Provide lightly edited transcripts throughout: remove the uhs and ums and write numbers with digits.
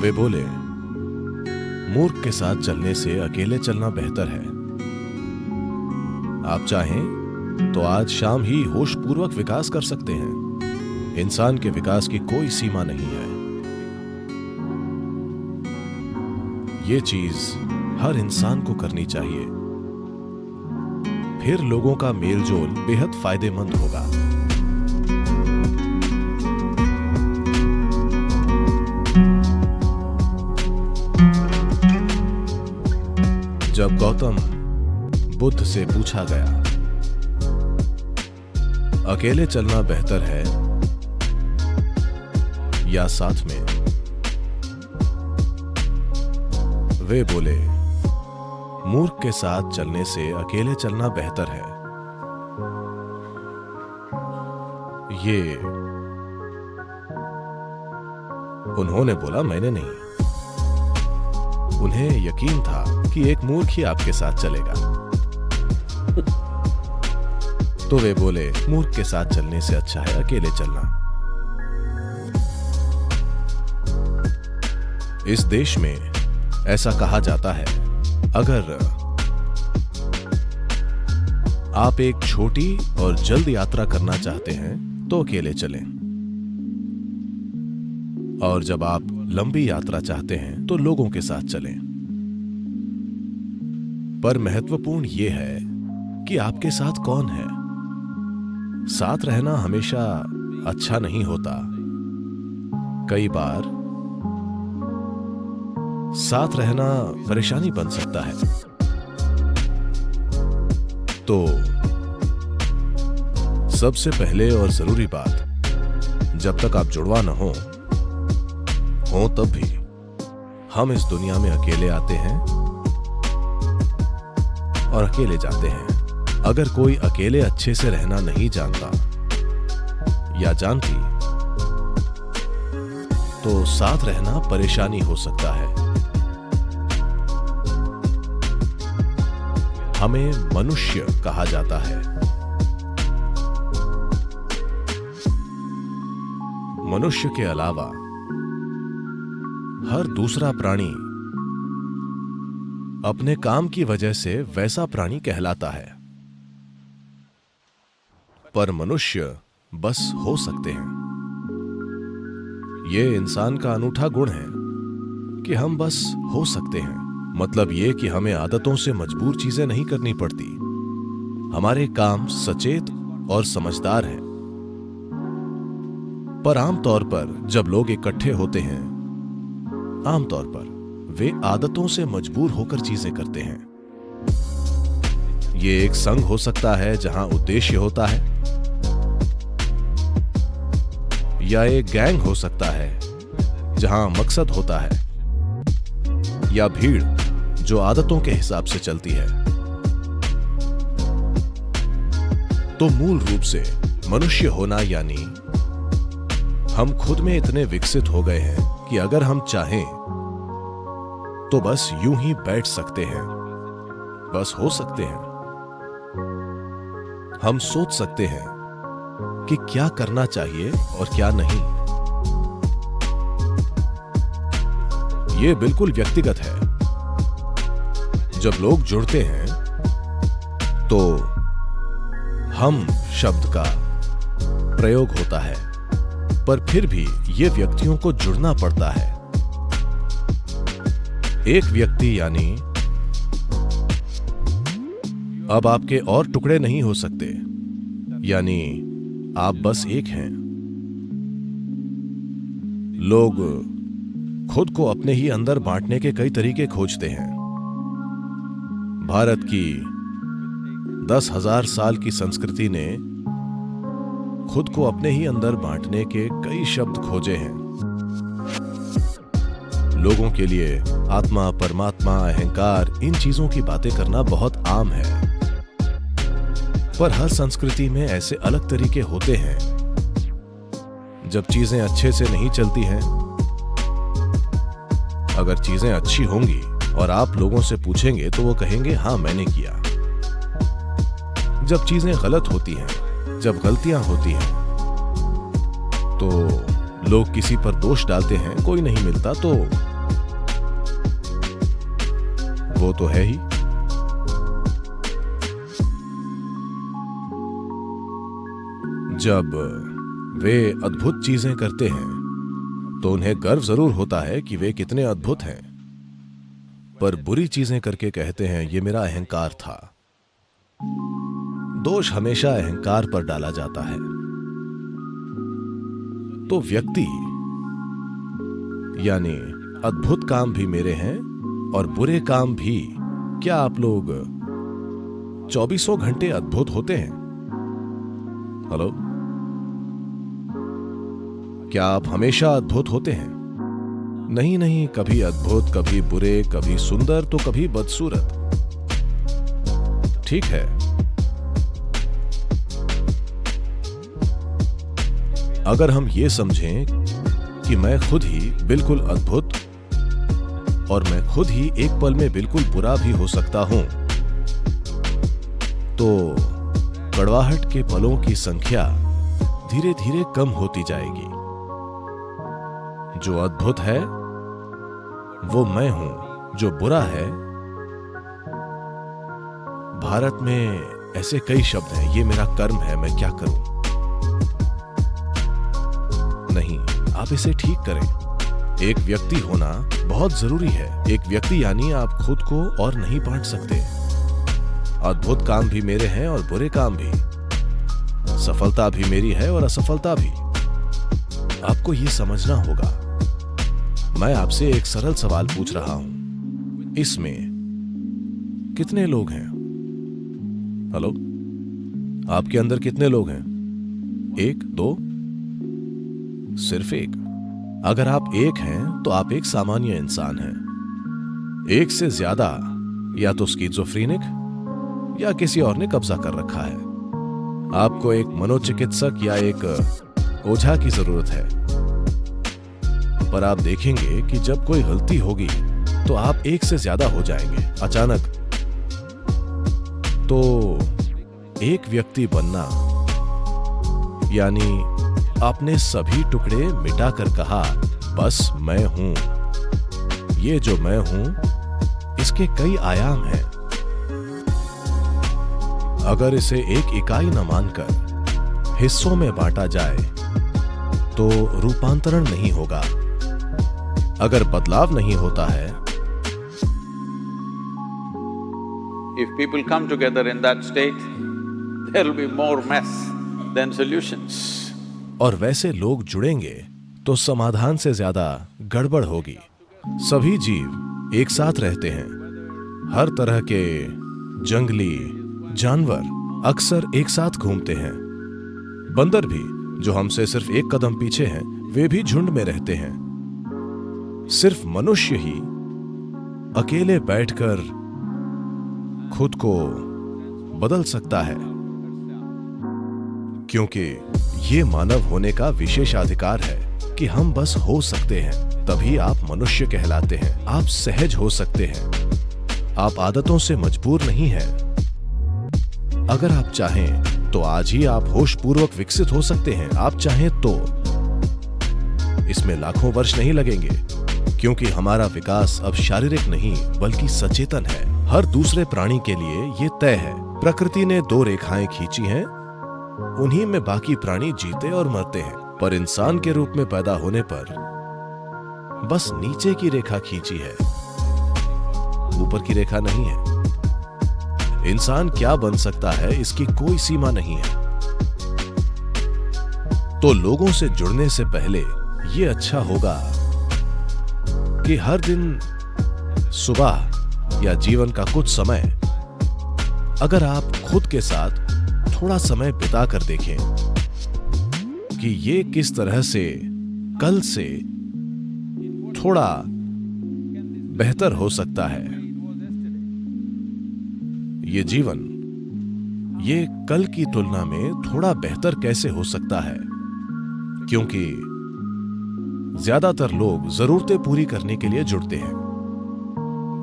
वे बोले, मूर्ख के साथ चलने से अकेले चलना बेहतर है। आप चाहें तो आज शाम ही होशपूर्वक विकास कर सकते हैं। इंसान के विकास की कोई सीमा नहीं है। ये चीज हर इंसान को करनी चाहिए, फिर लोगों का मेलजोल बेहद फायदेमंद होगा। जब गौतम बुद्ध से पूछा गया, अकेले चलना बेहतर है या साथ में, वे बोले, मूर्ख के साथ चलने से अकेले चलना बेहतर है। ये उन्होंने बोला, मैंने नहीं। उन्हें यकीन था कि एक मूर्ख ही आपके साथ चलेगा। तो वे बोले, मूर्ख के साथ चलने से अच्छा है अकेले चलना। इस देश में ऐसा कहा जाता है, अगर आप एक छोटी और जल्द यात्रा करना चाहते हैं तो अकेले चलें, और जब आप लंबी यात्रा चाहते हैं तो लोगों के साथ चलें। पर महत्वपूर्ण यह है कि आपके साथ कौन है। साथ रहना हमेशा अच्छा नहीं होता। कई बार साथ रहना परेशानी बन सकता है। तो सबसे पहले और जरूरी बात, जब तक आप जुड़वा न हो तब भी हम इस दुनिया में अकेले आते हैं और अकेले जाते हैं। अगर कोई अकेले अच्छे से रहना नहीं जानता या जानती तो साथ रहना परेशानी हो सकता है। हमें मनुष्य कहा जाता है। मनुष्य के अलावा हर दूसरा प्राणी अपने काम की वजह से वैसा प्राणी कहलाता है, पर मनुष्य बस हो सकते हैं। यह इंसान का अनूठा गुण है कि हम बस हो सकते हैं। मतलब यह कि हमें आदतों से मजबूर चीजें नहीं करनी पड़ती। हमारे काम सचेत और समझदार हैं। पर आमतौर पर जब लोग इकट्ठे होते हैं, आमतौर पर वे आदतों से मजबूर होकर चीजें करते हैं। यह एक संघ हो सकता है जहां उद्देश्य होता है, या एक गैंग हो सकता है जहां मकसद होता है, या भीड़ जो आदतों के हिसाब से चलती है। तो मूल रूप से मनुष्य होना यानी हम खुद में इतने विकसित हो गए हैं कि अगर हम चाहें तो बस यूं ही बैठ सकते हैं, बस हो सकते हैं। हम सोच सकते हैं कि क्या करना चाहिए और क्या नहीं। यह बिल्कुल व्यक्तिगत है। जब लोग जुड़ते हैं तो हम शब्द का प्रयोग होता है, पर फिर भी यह व्यक्तियों को जुड़ना पड़ता है। एक व्यक्ति यानी अब आपके और टुकड़े नहीं हो सकते, यानी आप बस एक हैं। लोग खुद को अपने ही अंदर बांटने के कई तरीके खोजते हैं। भारत की 10,000 साल की संस्कृति ने खुद को अपने ही अंदर बांटने के कई शब्द खोजे हैं। लोगों के लिए आत्मा, परमात्मा, अहंकार, इन चीजों की बातें करना बहुत आम है। पर हर संस्कृति में ऐसे अलग तरीके होते हैं। जब चीजें अच्छे से नहीं चलती हैं, अगर चीजें अच्छी होंगी और आप लोगों से पूछेंगे तो वो कहेंगे हाँ मैंने किया। जब चीजें गलत होती हैं, जब गलतियां होती हैं, तो लोग किसी पर दोष डालते हैं, कोई नहीं मिलता तो वो तो है ही। जब वे अद्भुत चीजें करते हैं तो उन्हें गर्व जरूर होता है कि वे कितने अद्भुत हैं, पर बुरी चीजें करके कहते हैं ये मेरा अहंकार था। दोष हमेशा अहंकार पर डाला जाता है। तो व्यक्ति यानी अद्भुत काम भी मेरे हैं और बुरे काम भी। क्या आप लोग 24 घंटे अद्भुत होते हैं? हेलो, क्या आप हमेशा अद्भुत होते हैं? नहीं नहीं, कभी अद्भुत, कभी बुरे, कभी सुंदर तो कभी बदसूरत। ठीक है, अगर हम ये समझें कि मैं खुद ही बिल्कुल अद्भुत और मैं खुद ही एक पल में बिल्कुल बुरा भी हो सकता हूं, तो कड़वाहट के पलों की संख्या धीरे धीरे कम होती जाएगी। जो अद्भुत है वो मैं हूं, जो बुरा है, भारत में ऐसे कई शब्द हैं, ये मेरा कर्म है, मैं क्या करूं। नहीं, आप इसे ठीक करें। एक व्यक्ति होना बहुत जरूरी है। एक व्यक्ति यानी आप खुद को और नहीं बांट सकते। अद्भुत काम भी मेरे हैं और बुरे काम भी। सफलता भी मेरी है और असफलता भी। आपको यह समझना होगा। मैं आपसे एक सरल सवाल पूछ रहा हूं, इसमें कितने लोग हैं? हेलो, आपके अंदर कितने लोग हैं? एक, दो, सिर्फ एक। अगर आप एक हैं तो आप एक सामान्य इंसान हैं। एक से ज्यादा या तो स्किज़ोफ्रेनिक या किसी और ने कब्जा कर रखा है। आपको एक मनोचिकित्सक या एक ओझा की जरूरत है। पर आप देखेंगे कि जब कोई गलती होगी तो आप एक से ज्यादा हो जाएंगे अचानक। तो एक व्यक्ति बनना यानी आपने सभी टुकड़े मिटाकर कहा, बस मैं हूं। ये जो मैं हूं, इसके कई आयाम हैं। अगर इसे एक इकाई न मानकर हिस्सों में बांटा जाए तो रूपांतरण नहीं होगा। अगर बदलाव नहीं होता है, If people come together in that state, there will be more mess than solutions. और वैसे लोग जुड़ेंगे तो समाधान से ज्यादा गड़बड़ होगी। सभी जीव एक साथ रहते हैं। हर तरह के जंगली जानवर अक्सर एक साथ घूमते हैं। बंदर भी, जो हमसे सिर्फ एक कदम पीछे हैं, वे भी झुंड में रहते हैं। सिर्फ मनुष्य ही अकेले बैठकर खुद को बदल सकता है, क्योंकि ये मानव होने का विशेषाधिकार है कि हम बस हो सकते हैं। तभी आप मनुष्य कहलाते हैं। आप सहज हो सकते हैं। आप आदतों से मजबूर नहीं हैं। अगर आप चाहें तो आज ही आप होशपूर्वक विकसित हो सकते हैं। आप चाहें तो इसमें लाखों वर्ष नहीं लगेंगे, क्योंकि हमारा विकास अब शारीरिक नहीं बल्कि सचेतन है। हर दूसरे प्राणी के लिए ये तय है। प्रकृति ने 2 रेखाएं खींची हैं, उन्हीं में बाकी प्राणी जीते और मरते हैं। पर इंसान के रूप में पैदा होने पर बस नीचे की रेखा खींची है, ऊपर की रेखा नहीं है। इंसान क्या बन सकता है, इसकी कोई सीमा नहीं है। तो लोगों से जुड़ने से पहले ये अच्छा होगा कि हर दिन सुबह या जीवन का कुछ समय अगर आप खुद के साथ थोड़ा समय बिता कर देखें कि ये किस तरह से कल से थोड़ा बेहतर हो सकता है। ये जीवन ये कल की तुलना में थोड़ा बेहतर कैसे हो सकता है, क्योंकि ज्यादातर लोग जरूरतें पूरी करने के लिए जुड़ते हैं।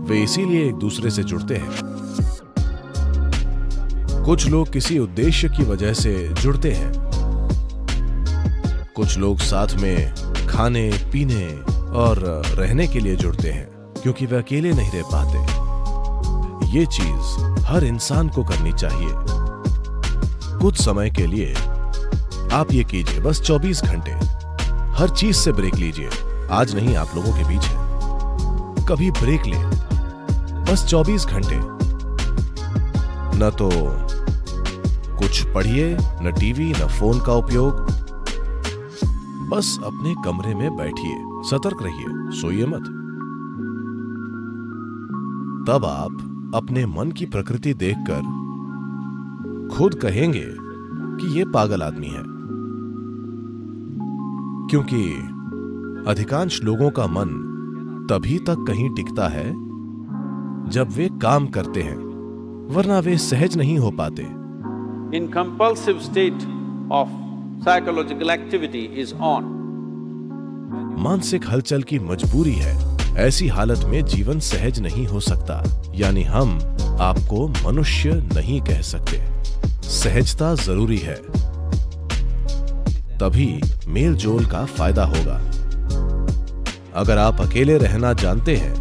वे इसीलिए एक दूसरे से जुड़ते हैं। कुछ लोग किसी उद्देश्य की वजह से जुड़ते हैं। कुछ लोग साथ में खाने पीने और रहने के लिए जुड़ते हैं, क्योंकि वे अकेले नहीं रह पाते। ये चीज हर इंसान को करनी चाहिए। कुछ समय के लिए आप ये कीजिए, बस 24 घंटे हर चीज से ब्रेक लीजिए। आज नहीं आप लोगों के बीच है, कभी ब्रेक ले, बस 24 घंटे। न तो कुछ पढ़िए, न टीवी, न फोन का उपयोग, बस अपने कमरे में बैठिए, सतर्क रहिए, सोइए मत। तब आप अपने मन की प्रकृति देखकर खुद कहेंगे कि ये पागल आदमी है, क्योंकि अधिकांश लोगों का मन तभी तक कहीं टिकता है जब वे काम करते हैं, वरना वे सहज नहीं हो पाते। In compulsive state of psychological activity is on. मानसिक हलचल की मजबूरी है, ऐसी हालत में जीवन सहज नहीं हो सकता। यानी हम आपको मनुष्य नहीं कह सकते। सहजता जरूरी है, तभी मेल जोल का फायदा होगा। अगर आप अकेले रहना जानते हैं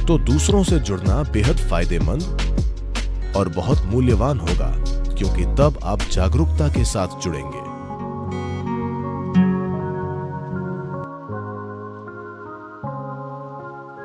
तो दूसरों से जुड़ना बेहद फायदेमंद और बहुत मूल्यवान होगा, क्योंकि तब आप जागरूकता के साथ जुड़ेंगे।